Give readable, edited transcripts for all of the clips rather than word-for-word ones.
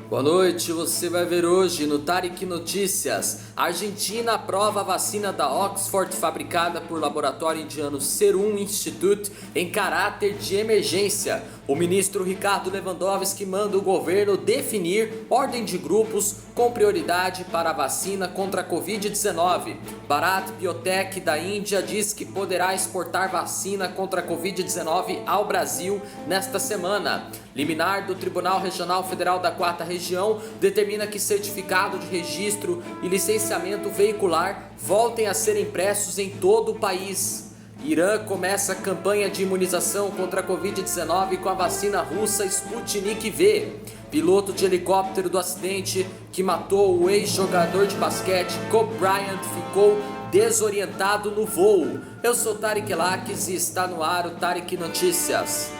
Boa noite, você vai ver hoje no Tarek Notícias. A Argentina aprova a vacina da Oxford fabricada por laboratório indiano Serum Institute em caráter de emergência. O ministro Ricardo Lewandowski manda o governo definir ordem de grupos com prioridade para a vacina contra a Covid-19. Bharat Biotech da Índia diz que poderá exportar vacina contra a Covid-19 ao Brasil nesta semana. Liminar do Tribunal Regional Federal da 4ª Região determina que certificado de registro e licenciamento veicular voltem a ser impressos em todo o país. Irã começa a campanha de imunização contra a Covid-19 com a vacina russa Sputnik V. Piloto de helicóptero do acidente que matou o ex-jogador de basquete Kobe Bryant ficou desorientado no voo. Eu sou Tarek Lakes e está no ar o Tarek Notícias.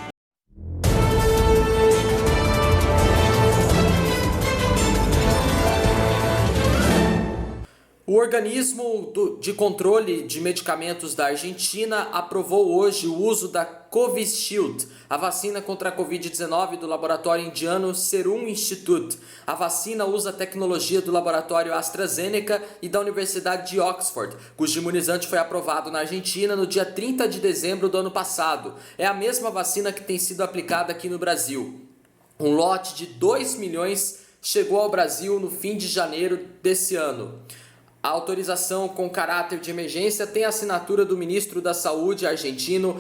O organismo de controle de medicamentos da Argentina aprovou hoje o uso da Covishield, a vacina contra a Covid-19 do laboratório indiano Serum Institute. A vacina usa a tecnologia do laboratório AstraZeneca e da Universidade de Oxford, cujo imunizante foi aprovado na Argentina no dia 30 de dezembro do ano passado. É a mesma vacina que tem sido aplicada aqui no Brasil. Um lote de 2 milhões chegou ao Brasil no fim de janeiro desse ano. A autorização com caráter de emergência tem a assinatura do ministro da Saúde argentino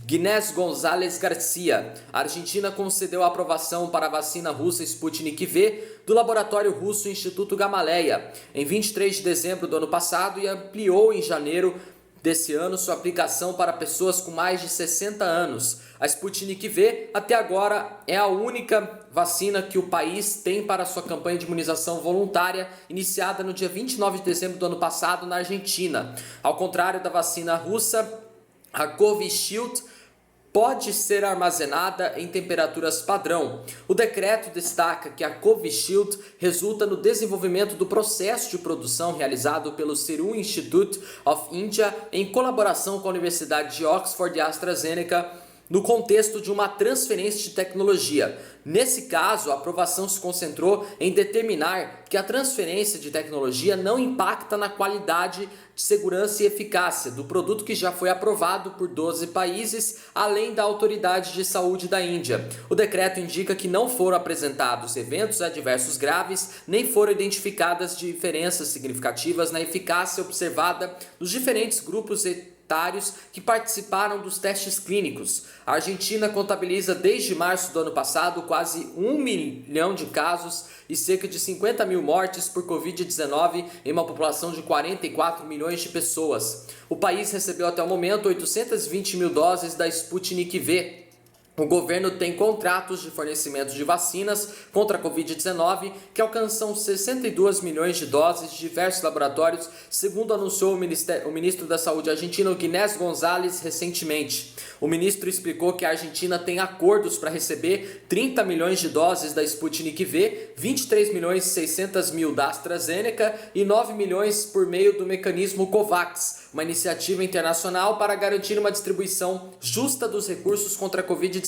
Ginés González Garcia. A Argentina concedeu a aprovação para a vacina russa Sputnik V do laboratório russo Instituto Gamaleya em 23 de dezembro do ano passado e ampliou em janeiro desse ano sua aplicação para pessoas com mais de 60 anos. A Sputnik V até agora é a única vacina que o país tem para sua campanha de imunização voluntária, iniciada no dia 29 de dezembro do ano passado na Argentina. Ao contrário da vacina russa, a Covishield pode ser armazenada em temperaturas padrão. O decreto destaca que a Covishield resulta no desenvolvimento do processo de produção realizado pelo Serum Institute of India em colaboração com a Universidade de Oxford e AstraZeneca, no contexto de uma transferência de tecnologia. Nesse caso, a aprovação se concentrou em determinar que a transferência de tecnologia não impacta na qualidade, de segurança e eficácia do produto que já foi aprovado por 12 países, além da Autoridade de Saúde da Índia. O decreto indica que não foram apresentados eventos adversos graves, nem foram identificadas diferenças significativas na eficácia observada nos diferentes grupos que participaram dos testes clínicos. A Argentina contabiliza desde março do ano passado quase 1 milhão de casos e cerca de 50 mil mortes por Covid-19 em uma população de 44 milhões de pessoas. O país recebeu até o momento 820 mil doses da Sputnik V. O governo tem contratos de fornecimento de vacinas contra a Covid-19 que alcançam 62 milhões de doses de diversos laboratórios, segundo anunciou o ministro da Saúde argentino Ginés González recentemente. O ministro explicou que a Argentina tem acordos para receber 30 milhões de doses da Sputnik V, 23 milhões e 600 mil da AstraZeneca e 9 milhões por meio do mecanismo COVAX, uma iniciativa internacional para garantir uma distribuição justa dos recursos contra a Covid-19.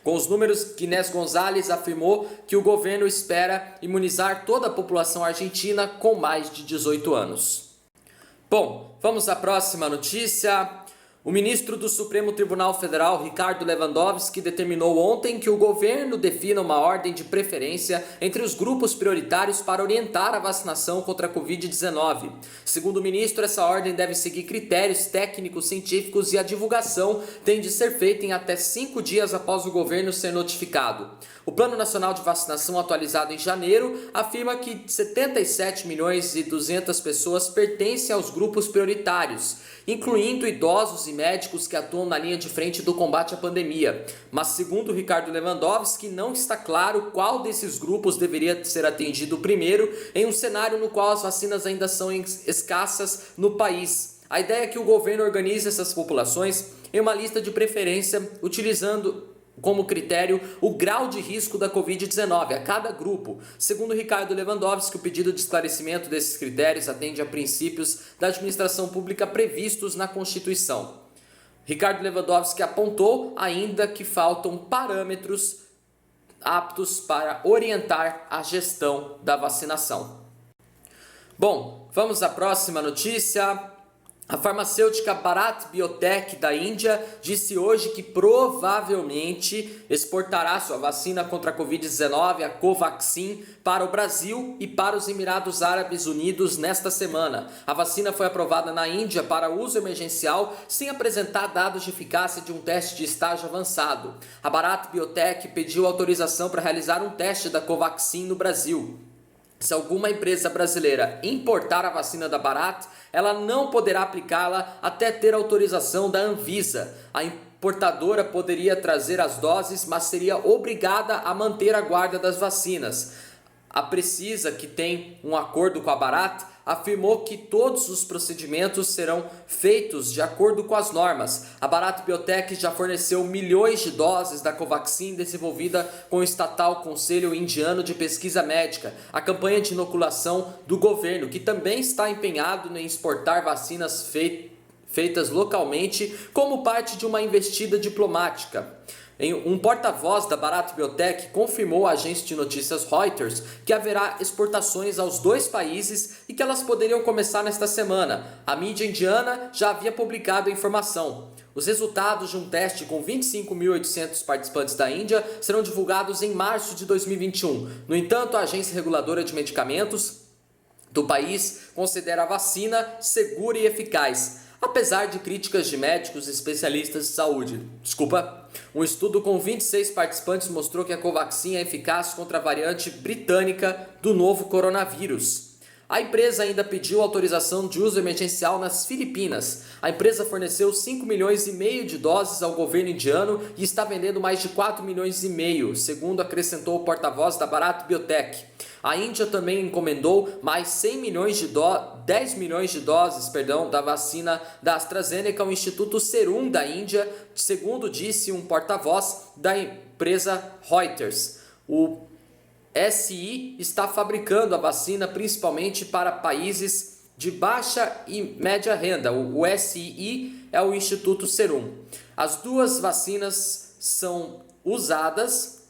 Com os números, Ginés González afirmou que o governo espera imunizar toda a população argentina com mais de 18 anos. Bom, vamos à próxima notícia. O ministro do Supremo Tribunal Federal, Ricardo Lewandowski, determinou ontem que o governo defina uma ordem de preferência entre os grupos prioritários para orientar a vacinação contra a Covid-19. Segundo o ministro, essa ordem deve seguir critérios técnicos, científicos e a divulgação tem de ser feita em até 5 dias após o governo ser notificado. O Plano Nacional de Vacinação, atualizado em janeiro, afirma que 77 milhões e 200 pessoas pertencem aos grupos prioritários, incluindo idosos e médicos que atuam na linha de frente do combate à pandemia. Mas, segundo Ricardo Lewandowski, não está claro qual desses grupos deveria ser atendido primeiro em um cenário no qual as vacinas ainda são escassas no país. A ideia é que o governo organize essas populações em uma lista de preferência, utilizando como critério o grau de risco da Covid-19 a cada grupo. Segundo Ricardo Lewandowski, o pedido de esclarecimento desses critérios atende a princípios da administração pública previstos na Constituição. Ricardo Lewandowski apontou ainda que faltam parâmetros aptos para orientar a gestão da vacinação. Bom, vamos à próxima notícia. A farmacêutica Bharat Biotech da Índia disse hoje que provavelmente exportará sua vacina contra a Covid-19, a Covaxin, para o Brasil e para os Emirados Árabes Unidos nesta semana. A vacina foi aprovada na Índia para uso emergencial sem apresentar dados de eficácia de um teste de estágio avançado. A Bharat Biotech pediu autorização para realizar um teste da Covaxin no Brasil. Se alguma empresa brasileira importar a vacina da Bharat, ela não poderá aplicá-la até ter autorização da Anvisa. A importadora poderia trazer as doses, mas seria obrigada a manter a guarda das vacinas. A Precisa, que tem um acordo com a Bharat, afirmou que todos os procedimentos serão feitos de acordo com as normas. A Bharat Biotech já forneceu milhões de doses da Covaxin desenvolvida com o estatal Conselho Indiano de Pesquisa Médica, a campanha de inoculação do governo, que também está empenhado em exportar vacinas feitas localmente como parte de uma investida diplomática. Um porta-voz da Bharat Biotech confirmou à agência de notícias Reuters que haverá exportações aos dois países e que elas poderiam começar nesta semana. A mídia indiana já havia publicado a informação. Os resultados de um teste com 25.800 participantes da Índia serão divulgados em março de 2021. No entanto, a Agência Reguladora de Medicamentos do país considera a vacina segura e eficaz, apesar de críticas de médicos e especialistas de saúde. Um estudo com 26 participantes mostrou que a Covaxin é eficaz contra a variante britânica do novo coronavírus. A empresa ainda pediu autorização de uso emergencial nas Filipinas. A empresa forneceu 5,5 milhões de doses ao governo indiano e está vendendo mais de 4,5 milhões, segundo acrescentou o porta-voz da Bharat Biotech. A Índia também encomendou mais 10 milhões de doses da vacina da AstraZeneca ao Instituto Serum da Índia, segundo disse um porta-voz da empresa Reuters. O SI está fabricando a vacina principalmente para países de baixa e média renda. O SI é o Instituto Serum. As duas vacinas são usadas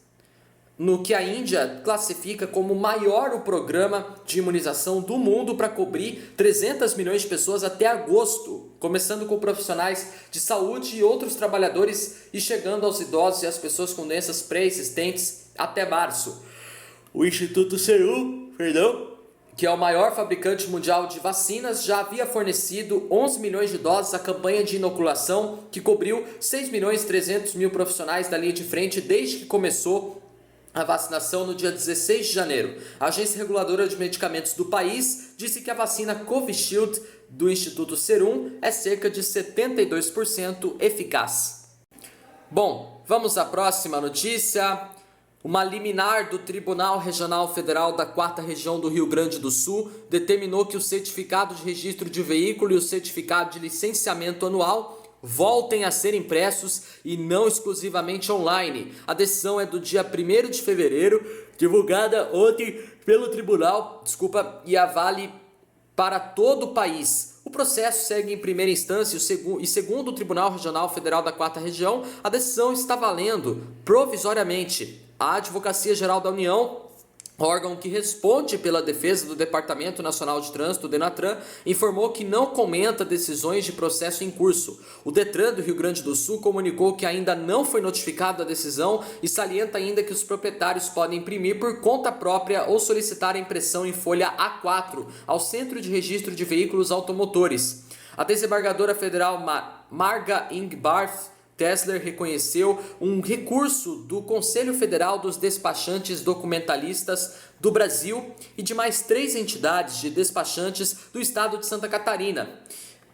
no que a Índia classifica como o maior programa de imunização do mundo para cobrir 300 milhões de pessoas até agosto, começando com profissionais de saúde e outros trabalhadores e chegando aos idosos e às pessoas com doenças pré-existentes até março. O Instituto Serum, que é o maior fabricante mundial de vacinas, já havia fornecido 11 milhões de doses à campanha de inoculação que cobriu 6.300.000 profissionais da linha de frente desde que começou a vacinação no dia 16 de janeiro. A Agência Reguladora de Medicamentos do país disse que a vacina Covishield do Instituto Serum é cerca de 72% eficaz. Bom, vamos à próxima notícia. Uma liminar do Tribunal Regional Federal da 4ª Região do Rio Grande do Sul determinou que o certificado de registro de veículo e o certificado de licenciamento anual voltem a ser impressos e não exclusivamente online. A decisão é do dia 1º de fevereiro, divulgada ontem pelo tribunal, e vale para todo o país. O processo segue em primeira instância e segundo o Tribunal Regional Federal da 4ª Região, a decisão está valendo provisoriamente. A Advocacia Geral da União, órgão que responde pela defesa do Departamento Nacional de Trânsito, DENATRAN, informou que não comenta decisões de processo em curso. O DETRAN do Rio Grande do Sul comunicou que ainda não foi notificado a decisão e salienta ainda que os proprietários podem imprimir por conta própria ou solicitar a impressão em folha A4 ao Centro de Registro de Veículos Automotores. A desembargadora federal Marga Ingbarth Tessler reconheceu um recurso do Conselho Federal dos Despachantes Documentalistas do Brasil e de mais 3 entidades de despachantes do estado de Santa Catarina.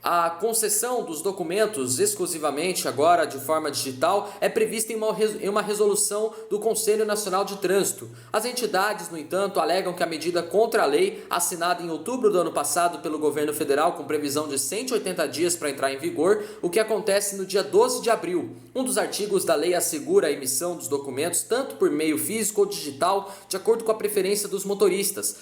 A concessão dos documentos exclusivamente agora de forma digital é prevista em uma resolução do Conselho Nacional de Trânsito. As entidades, no entanto, alegam que a medida contra a lei, assinada em outubro do ano passado pelo governo federal com previsão de 180 dias para entrar em vigor, o que acontece no dia 12 de abril. Um dos artigos da lei assegura a emissão dos documentos tanto por meio físico ou digital, de acordo com a preferência dos motoristas.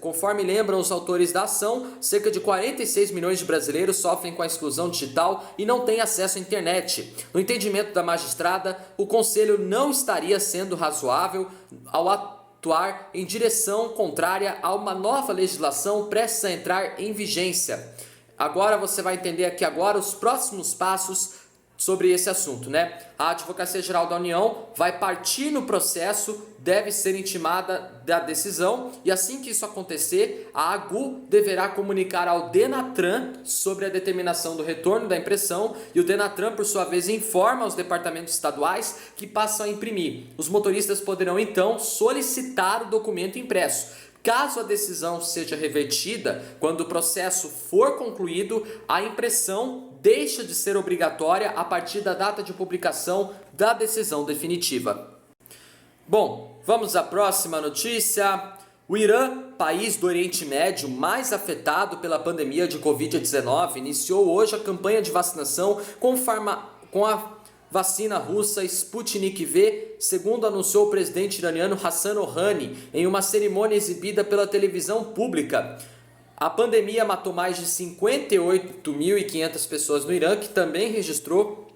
Conforme lembram os autores da ação, cerca de 46 milhões de brasileiros sofrem com a exclusão digital e não têm acesso à internet. No entendimento da magistrada, o Conselho não estaria sendo razoável ao atuar em direção contrária a uma nova legislação prestes a entrar em vigência. Agora você vai entender aqui agora os próximos passos sobre esse assunto, né? A Advocacia Geral da União vai partir no processo, deve ser intimada da decisão e assim que isso acontecer, a AGU deverá comunicar ao Denatran sobre a determinação do retorno da impressão e o Denatran, por sua vez, informa aos departamentos estaduais que passam a imprimir. Os motoristas poderão então solicitar o documento impresso. Caso a decisão seja revertida, quando o processo for concluído, a impressão deixa de ser obrigatória a partir da data de publicação da decisão definitiva. Bom, vamos à próxima notícia. O Irã, país do Oriente Médio mais afetado pela pandemia de Covid-19, iniciou hoje a campanha de vacinação com a vacina russa Sputnik V, segundo anunciou o presidente iraniano Hassan Rouhani em uma cerimônia exibida pela televisão pública. A pandemia matou mais de 58.500 pessoas no Irã, que também registrou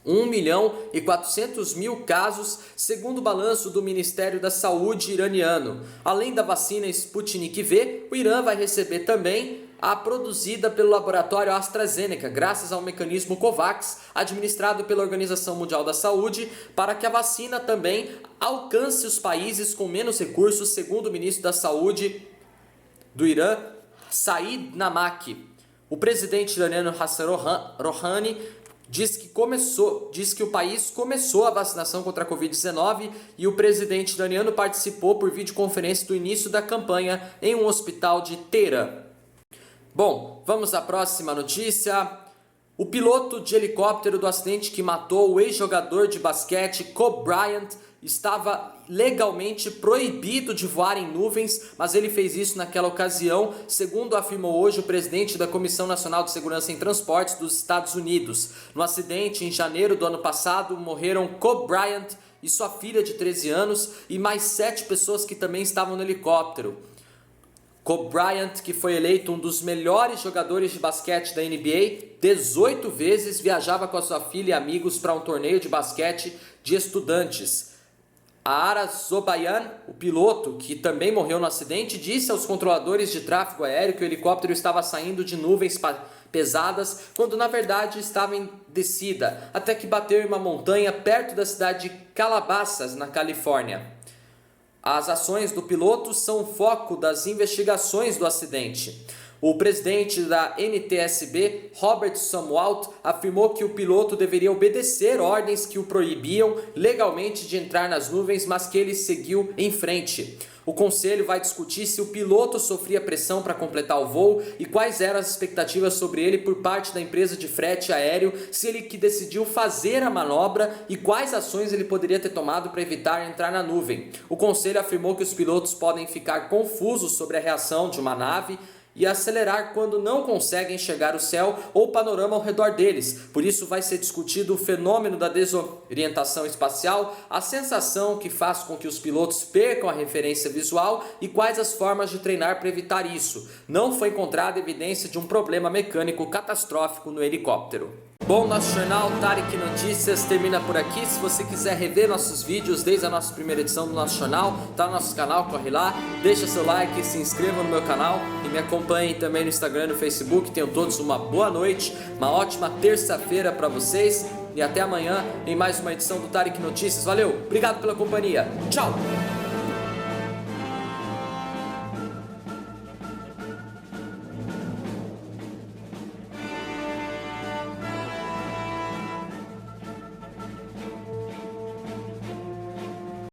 1.400.000 casos, segundo o balanço do Ministério da Saúde iraniano. Além da vacina Sputnik V, o Irã vai receber também a produzida pelo laboratório AstraZeneca, graças ao mecanismo COVAX, administrado pela Organização Mundial da Saúde, para que a vacina também alcance os países com menos recursos, segundo o ministro da Saúde do Irã, Said Namaki. O presidente iraniano Hassan Rouhani diz que o país começou a vacinação contra a Covid-19 e o presidente iraniano participou por videoconferência do início da campanha em um hospital de Teherã. Bom, vamos à próxima notícia. O piloto de helicóptero do acidente que matou o ex-jogador de basquete Kobe Bryant estava legalmente proibido de voar em nuvens, mas ele fez isso naquela ocasião, segundo afirmou hoje o presidente da Comissão Nacional de Segurança em Transportes dos Estados Unidos. No acidente, em janeiro do ano passado, morreram Kobe Bryant e sua filha de 13 anos e mais 7 pessoas que também estavam no helicóptero. Kobe Bryant, que foi eleito um dos melhores jogadores de basquete da NBA, 18 vezes viajava com a sua filha e amigos para um torneio de basquete de estudantes. A Aras Zobayan, o piloto, que também morreu no acidente, disse aos controladores de tráfego aéreo que o helicóptero estava saindo de nuvens pesadas, quando na verdade estava em descida, até que bateu em uma montanha perto da cidade de Calabasas, na Califórnia. As ações do piloto são o foco das investigações do acidente. O presidente da NTSB, Robert Sumwalt, afirmou que o piloto deveria obedecer ordens que o proibiam legalmente de entrar nas nuvens, mas que ele seguiu em frente. O conselho vai discutir se o piloto sofria pressão para completar o voo e quais eram as expectativas sobre ele por parte da empresa de frete aéreo, se ele que decidiu fazer a manobra e quais ações ele poderia ter tomado para evitar entrar na nuvem. O conselho afirmou que os pilotos podem ficar confusos sobre a reação de uma nave e acelerar quando não conseguem enxergar o céu ou o panorama ao redor deles. Por isso vai ser discutido o fenômeno da desorientação espacial, a sensação que faz com que os pilotos percam a referência visual e quais as formas de treinar para evitar isso. Não foi encontrada evidência de um problema mecânico catastrófico no helicóptero. Bom, nosso jornal Tarek Notícias termina por aqui. Se você quiser rever nossos vídeos desde a nossa primeira edição do nosso jornal, tá no nosso canal, corre lá, deixa seu like, se inscreva no meu canal e me acompanhe também no Instagram e no Facebook. Tenham todos uma boa noite, uma ótima terça-feira para vocês e até amanhã em mais uma edição do Tarek Notícias. Valeu, obrigado pela companhia, tchau!